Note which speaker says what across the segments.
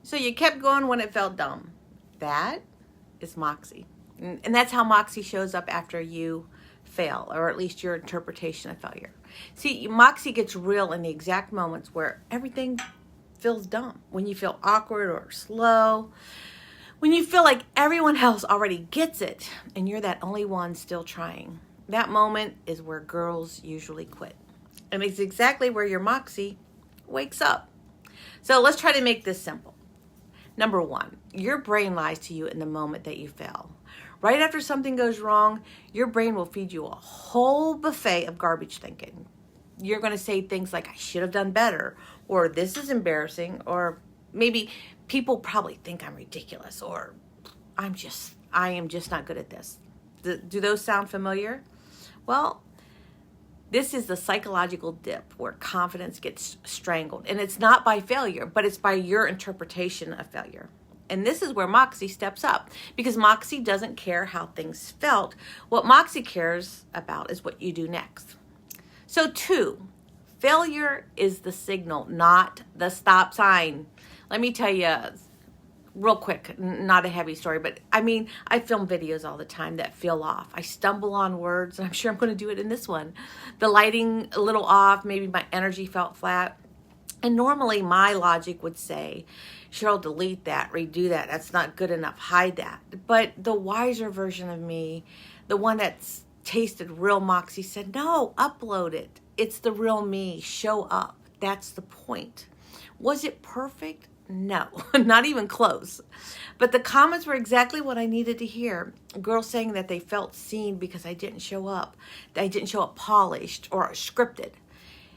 Speaker 1: So you kept going when it felt dumb. That is Moxie. And that's how Moxie shows up after you fail, or at least your interpretation of failure. See, Moxie gets real in the exact moments where everything feels dumb. When you feel awkward or slow. When you feel like everyone else already gets it and you're that only one still trying. That moment is where girls usually quit. And it's exactly where your Moxie wakes up. So let's try to make this simple. Number one, your brain lies to you in the moment that you fail. Right after something goes wrong, your brain will feed you a whole buffet of garbage thinking. You're going to say things like, I should have done better, or this is embarrassing, or maybe people probably think I'm ridiculous, or I am just not good at this. Do those sound familiar? Well, this is the psychological dip where confidence gets strangled. And it's not by failure, but it's by your interpretation of failure. And this is where Moxie steps up, because Moxie doesn't care how things felt. What Moxie cares about is what you do next. So 2, failure is the signal, not the stop sign. Let me tell you real quick, not a heavy story, but I film videos all the time that feel off. I stumble on words, and I'm sure I'm going to do it in this one. The lighting a little off, maybe my energy felt flat. And normally my logic would say, Cheryl, delete that, redo that. That's not good enough. Hide that. But the wiser version of me, the one that's tasted real Moxie, said, no, upload it. It's the real me. Show up. That's the point. Was it perfect? No, not even close. But the comments were exactly what I needed to hear. Girls saying that they felt seen because I didn't show up. That I didn't show up polished or scripted.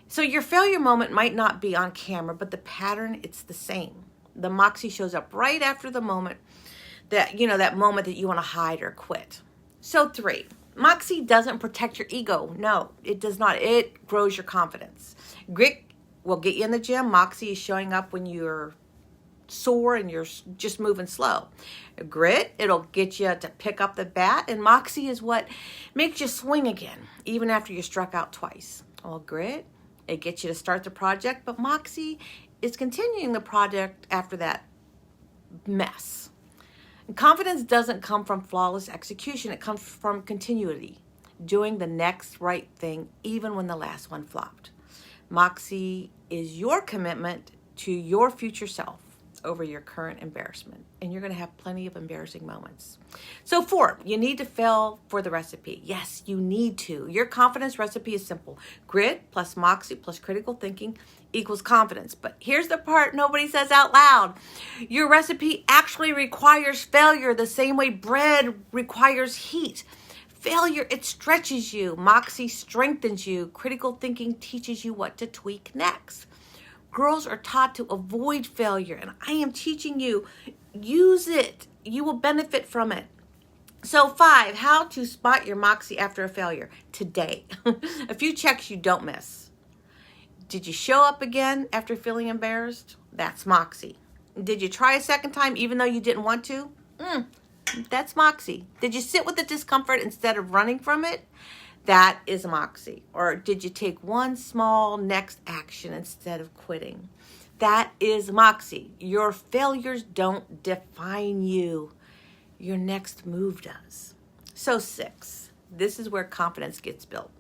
Speaker 1: So your failure moment might not be on camera, but the pattern, it's the same. The Moxie shows up right after the moment that you want to hide or quit. So 3, Moxie doesn't protect your ego. No, it does not. It grows your confidence. Grit will get you in the gym. Moxie is showing up when you're sore and you're just moving slow. Grit, it'll get you to pick up the bat. And Moxie is what makes you swing again, even after you struck out twice. Well, grit, it gets you to start the project, but Moxie is continuing the project after that mess. And confidence doesn't come from flawless execution. It comes from continuity, doing the next right thing even when the last one flopped. Moxie is your commitment to your future self over your current embarrassment. And you're going to have plenty of embarrassing moments. So 4, you need to fail for the recipe. Yes, you need to. Your confidence recipe is simple. Grit plus Moxie plus critical thinking equals confidence. But here's the part nobody says out loud. Your recipe actually requires failure the same way bread requires heat. Failure, it stretches you. Moxie strengthens you. Critical thinking teaches you what to tweak next. Girls are taught to avoid failure, and I am teaching you, use it. You will benefit from it. So 5, how to spot your Moxie after a failure today. A few checks you don't miss. Did you show up again after feeling embarrassed? That's Moxie. Did you try a second time even though you didn't want to? That's Moxie. Did you sit with the discomfort instead of running from it? That is Moxie. Or did you take one small next action instead of quitting? That is Moxie. Your failures don't define you. Your next move does. So 6, this is where confidence gets built.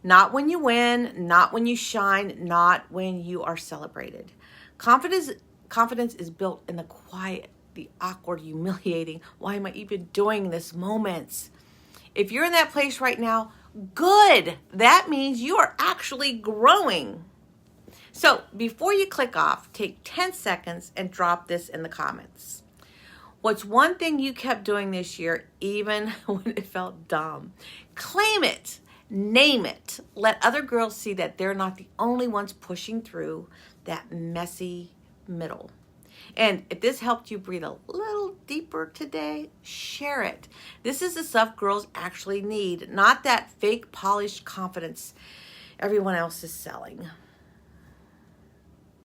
Speaker 1: Not when you win, not when you shine, not when you are celebrated. Confidence is built in the quiet, the awkward, humiliating, why am I even doing this moments. If you're in that place right now, good. That means you are actually growing. So before you click off, take 10 seconds and drop this in the comments. What's one thing you kept doing this year, even when it felt dumb? Claim it. Name it. Let other girls see that they're not the only ones pushing through that messy middle. And if this helped you breathe a little deeper today, share it. This is the stuff girls actually need, not that fake polished confidence everyone else is selling.